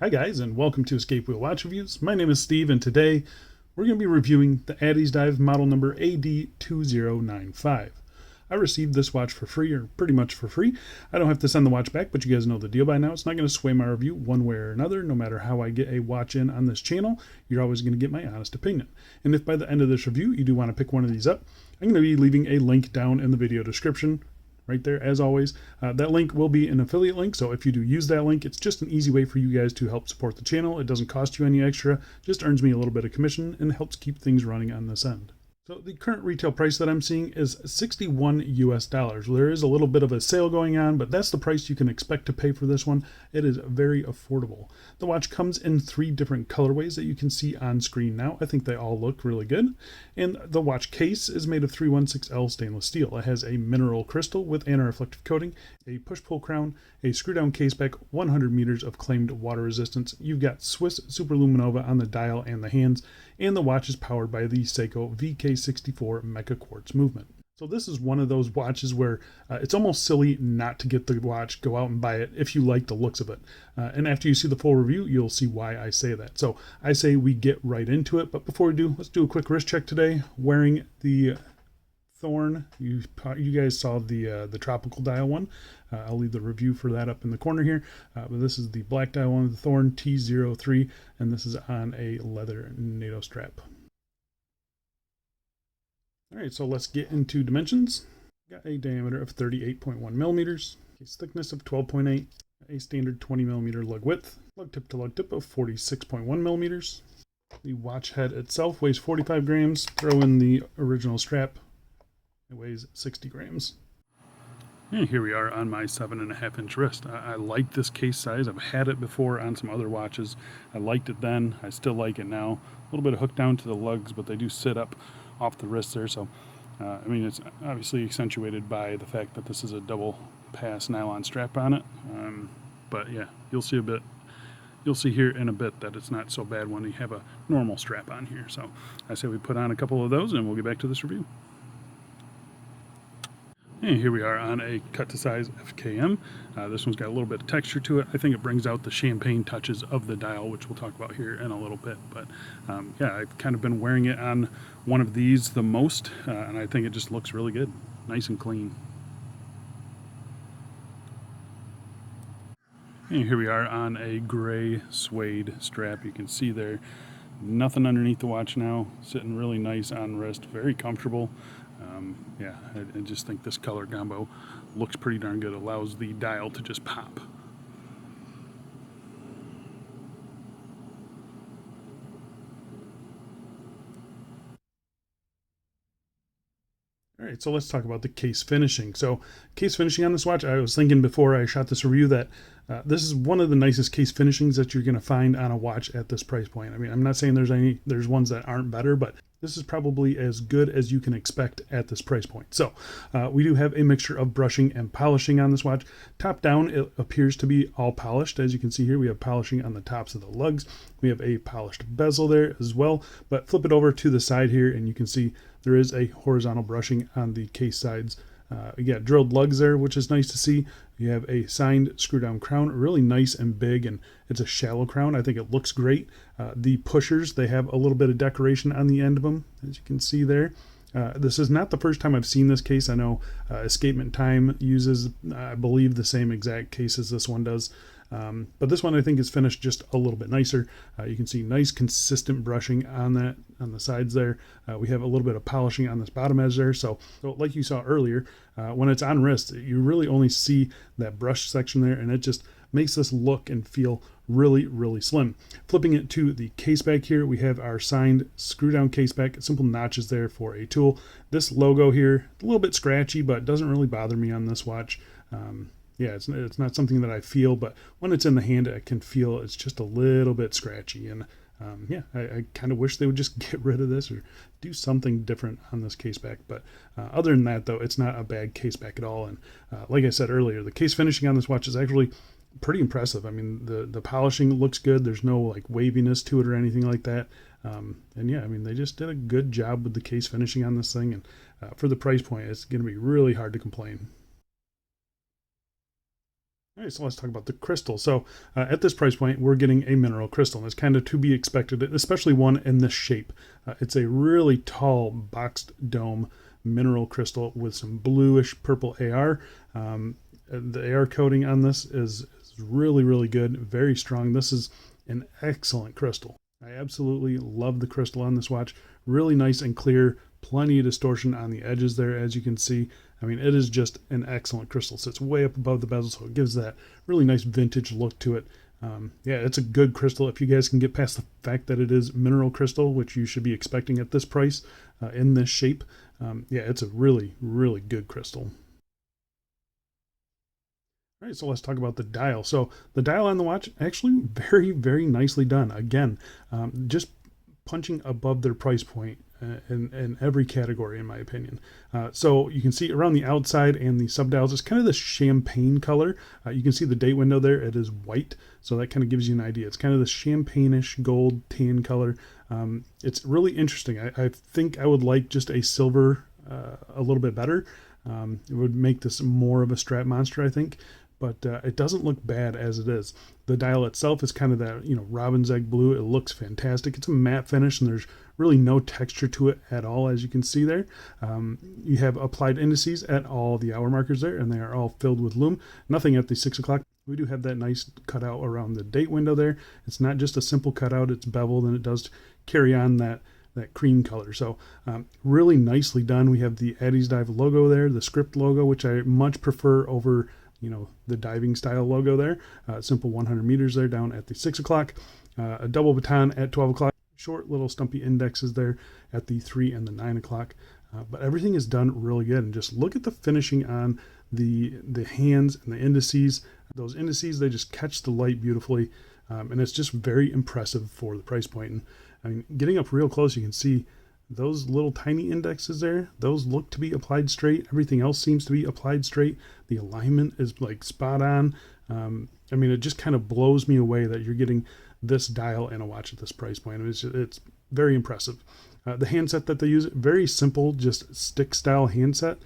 Hi guys, and welcome to Escape Wheel Watch Reviews. My name is Steve, and today we're going to be reviewing the Addiesdive model number AD2095. I received this watch for free, or pretty much for free. I don't have to send the watch back, but you guys know the deal by now. It's not going to sway my review one way or another. No matter how I get a watch in on this channel, you're always going to get my honest opinion. And if by the end of this review you do want to pick one of these up, I'm going to be leaving a link down in the video description right there, as always. That link will be an affiliate link, so if you do use that link, it's just an easy way for you guys to help support the channel. It doesn't cost you any extra, just earns me a little bit of commission and helps keep things running on this end. So the current retail price that I'm seeing is $61 US. There is a little bit of a sale going on, but that's the price you can expect to pay for this one. It is very affordable. The watch comes in 3 different colorways that you can see on screen now. I think they all look really good. And the watch case is made of 316L stainless steel. It has a mineral crystal with anti-reflective coating, a push-pull crown, a screw-down case back, 100 meters of claimed water resistance. You've got Swiss Superluminova on the dial and the hands, and the watch is powered by the Seiko VK64 Mecha Quartz movement. So this is one of those watches where it's almost silly not to get the watch, go out and buy it if you like the looks of it. And after you see the full review, you'll see why I say that. So I say we get right into it, but before we do, let's do a quick wrist check today. Wearing the Thorn, you guys saw the tropical dial one. I'll leave the review for that up in the corner here. But this is the black dial one, the Thorn T03, and this is on a leather NATO strap. All right, so let's get into dimensions. Got a diameter of 38.1 millimeters, case thickness of 12.8, a standard 20 millimeter lug width, lug tip to lug tip of 46.1 millimeters. The watch head itself weighs 45 grams. Throw in the original strap. It weighs 60 grams. And here we are on my 7.5-inch wrist. I like this case size. I've had it before on some other watches. I liked it then. I still like it now. A little bit of hook down to the lugs, but they do sit up off the wrist there. So, I mean, it's obviously accentuated by the fact that this is a double pass nylon strap on it. But yeah, you'll see here in a bit that it's not so bad when you have a normal strap on here. So I say we put on a couple of those and we'll get back to this review. And here we are on a cut to size FKM. This one's got a little bit of texture to it. I think it brings out the champagne touches of the dial, which we'll talk about here in a little bit. But yeah, I've kind of been wearing it on one of these the most, and I think it just looks really good, nice and clean. And here we are on a gray suede strap. You can see there, nothing underneath the watch now, sitting really nice on wrist, very comfortable. Yeah, I just think this color combo looks pretty darn good. It allows the dial to just pop. All right, so let's talk about the case finishing. So case finishing on this watch, I was thinking before I shot this review that this is one of the nicest case finishings that you're going to find on a watch at this price point. I mean, I'm not saying there's ones that aren't better, but this is probably as good as you can expect at this price point. So we do have a mixture of brushing and polishing on this watch. Top down, it appears to be all polished. As you can see here, we have polishing on the tops of the lugs. We have a polished bezel there as well, but flip it over to the side here and you can see there is a horizontal brushing on the case sides. You got drilled lugs there, which is nice to see. You have a signed screw-down crown, really nice and big, and it's a shallow crown. I think it looks great. The pushers, they have a little bit of decoration on the end of them, as you can see there. This is not the first time I've seen this case. I know Escapement Time uses, I believe, the same exact case as this one does. But this one I think is finished just a little bit nicer. You can see nice consistent brushing on the sides there. We have a little bit of polishing on this bottom edge there. So like you saw earlier, when it's on wrist, you really only see that brush section there, and it just makes this look and feel really, really slim. Flipping it to the case back here, we have our signed screw down case back, simple notches there for a tool. This logo here, a little bit scratchy, but doesn't really bother me on this watch. Yeah, it's not something that I feel, but when it's in the hand, I can feel it's just a little bit scratchy. And yeah, I kind of wish they would just get rid of this or do something different on this case back. But other than that, though, it's not a bad case back at all. And like I said earlier, the case finishing on this watch is actually pretty impressive. I mean, the polishing looks good. There's no like waviness to it or anything like that. And yeah, I mean, they just did a good job with the case finishing on this thing. And for the price point, it's going to be really hard to complain. All right, so let's talk about the crystal. So at this price point, we're getting a mineral crystal, and it's kind of to be expected, especially one in this shape. It's a really tall boxed dome mineral crystal with some bluish purple AR. The AR coating on this is really, really good, very strong. This is an excellent crystal. I absolutely love the crystal on this watch. Really nice and clear, plenty of distortion on the edges there, as you can see. I mean, it is just an excellent crystal. Sits way up above the bezel, so it gives that really nice vintage look to it. Yeah, it's a good crystal. If you guys can get past the fact that it is mineral crystal, which you should be expecting at this price in this shape, yeah, it's a really, really good crystal. All right, so let's talk about the dial. So the dial on the watch, actually very, very nicely done. Again, just punching above their price point in every category, in my opinion. So you can see around the outside and the subdials, it's kind of this champagne color. You can see the date window there. It is white, so that kind of gives you an idea. It's kind of this champagne-ish gold tan color. It's really interesting. I think I would like just a silver a little bit better. It would make this more of a strap monster, I think. But it doesn't look bad as it is. The dial itself is kind of that, robin's egg blue. It looks fantastic. It's a matte finish, and there's really no texture to it at all, as you can see there. You have applied indices at all the hour markers there, and they are all filled with lume. Nothing at the 6 o'clock. We do have that nice cutout around the date window there. It's not just a simple cutout. It's beveled, and it does carry on that cream color. So really nicely done. We have the Addiesdive logo there, the script logo, which I much prefer over the diving style logo there. Simple 100 meters there down at the 6 o'clock. A double baton at 12 o'clock. Short little stumpy indexes there at the 3 and the 9 o'clock. But everything is done really good. And just look at the finishing on the hands and the indices. Those indices, they just catch the light beautifully. And it's just very impressive for the price point. And I mean, getting up real close, you can see those little tiny indexes there, those look to be applied straight. Everything else seems to be applied straight. The alignment is like spot on. I mean, it just kind of blows me away that you're getting this dial in a watch at this price point. It's very impressive. The handset that they use, very simple, just stick style handset,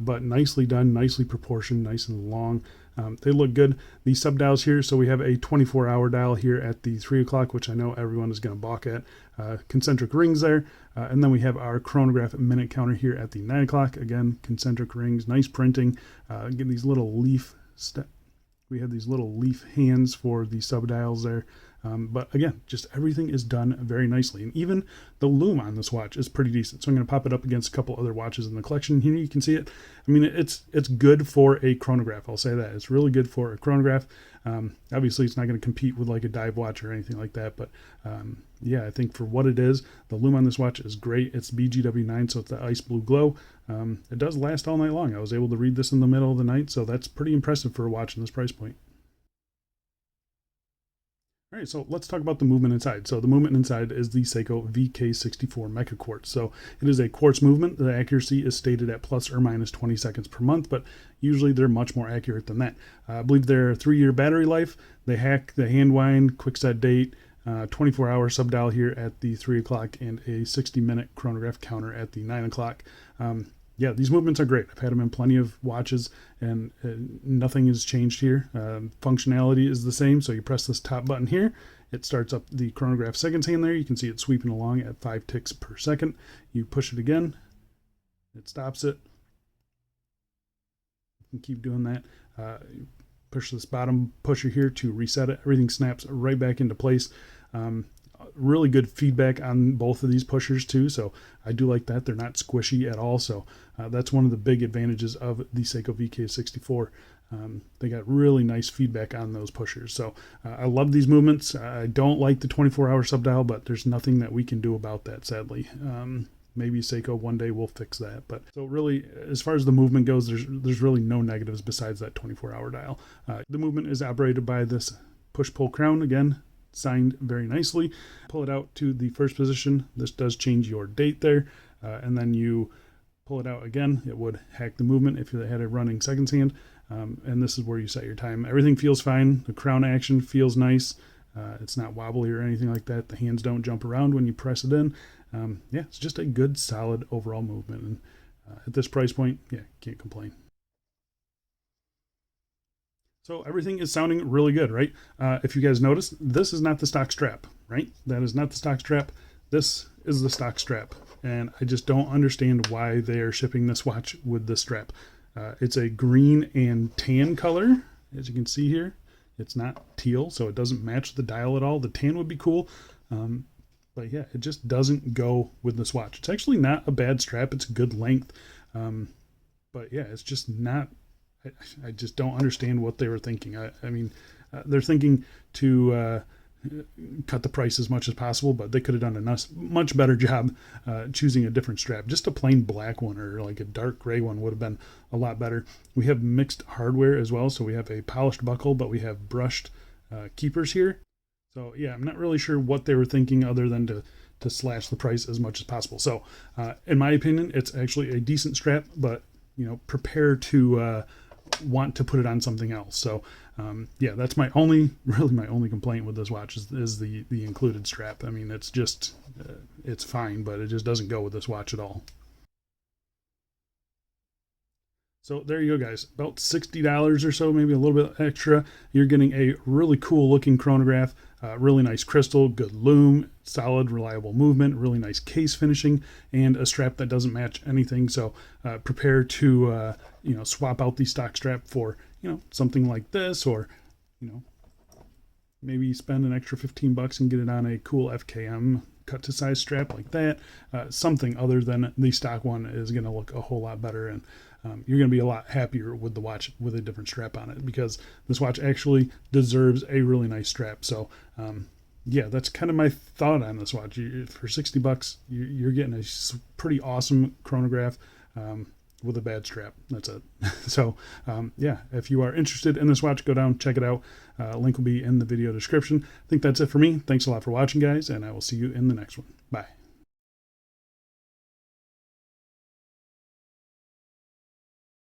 but nicely done, nicely proportioned, nice and long. They look good. The subdials here, so we have a 24-hour dial here at the 3 o'clock, which I know everyone is going to balk at. Concentric rings there. And then we have our chronograph minute counter here at the 9 o'clock. Again, concentric rings, nice printing. Get these little leaf we have these little leaf hands for the subdials there. But again, just everything is done very nicely. And even the lume on this watch is pretty decent. So I'm going to pop it up against a couple other watches in the collection. Here you can see it. I mean, it's good for a chronograph. I'll say that. It's really good for a chronograph. Obviously, it's not going to compete with like a dive watch or anything like that. But yeah, I think for what it is, the lume on this watch is great. It's BGW9, so it's the ice blue glow. It does last all night long. I was able to read this in the middle of the night, so that's pretty impressive for a watch in this price point. All right, so let's talk about the movement inside. So the movement inside is the Seiko VK64 Mecha Quartz. So it is a quartz movement. The accuracy is stated at plus or minus 20 seconds per month, but usually they're much more accurate than that. I believe they're 3-year battery life. They hack the hand wind, quick set date, 24-hour subdial here at the 3 o'clock, and a 60-minute chronograph counter at the 9 o'clock. Yeah, these movements are great. I've had them in plenty of watches, and nothing has changed here. Functionality is the same, so you press this top button here. It starts up the chronograph seconds hand there. You can see it sweeping along at 5 ticks per second. You push it again, it stops it. You can keep doing that. Push this bottom pusher here to reset it. Everything snaps right back into place. Really good feedback on both of these pushers too, so I do like that. They're not squishy at all, so that's one of the big advantages of the Seiko VK64. They got really nice feedback on those pushers, so I love these movements. I don't like the 24-hour subdial, but there's nothing that we can do about that, sadly. Maybe Seiko one day will fix that, but so really, as far as the movement goes, there's really no negatives besides that 24-hour dial. The movement is operated by this push-pull crown, again, signed very nicely. Pull it out to the first position. This does change your date there, and then you pull it out again. It would hack the movement if you had a running seconds hand, and this is where you set your time. Everything feels fine. The crown action feels nice. It's not wobbly or anything like that. The hands don't jump around when you press it in. Yeah, it's just a good, solid overall movement, and at this price point, yeah, can't complain. So everything is sounding really good, right? If you guys notice, this is not the stock strap, right? That is not the stock strap. This is the stock strap. And I just don't understand why they are shipping this watch with this strap. It's a green and tan color, as you can see here. It's not teal, so it doesn't match the dial at all. The tan would be cool. But yeah, it just doesn't go with this watch. It's actually not a bad strap. It's good length. But yeah, it's just not, I just don't understand what they were thinking. I mean, they're thinking to cut the price as much as possible, but they could have done a much better job choosing a different strap. Just a plain black one or like a dark gray one would have been a lot better. We have mixed hardware as well, so we have a polished buckle, but we have brushed keepers here. So yeah, I'm not really sure what they were thinking other than to slash the price as much as possible. So in my opinion, it's actually a decent strap, but you know, prepare to want to put it on something else. So yeah, that's my only complaint with this watch is the included strap. I mean, it's just it's fine, but it just doesn't go with this watch at all. So there you go, guys. About $60 or so, maybe a little bit extra. You're getting a really cool looking chronograph, really nice crystal, good lume, solid, reliable movement, really nice case finishing, and a strap that doesn't match anything. So prepare to you know, swap out the stock strap for, you know, something like this, or you know, maybe spend an extra 15 bucks and get it on a cool FKM cut to size strap like that. Something other than the stock one is going to look a whole lot better, and you're going to be a lot happier with the watch with a different strap on it, because this watch actually deserves a really nice strap. So yeah, that's kind of my thought on this watch. For 60 bucks, you're getting a pretty awesome chronograph with a bad strap. That's it. So yeah, if you are interested in this watch, go down, check it out. Link will be in the video description. I think that's it for me. Thanks a lot for watching, guys, and I will see you in the next one. Bye.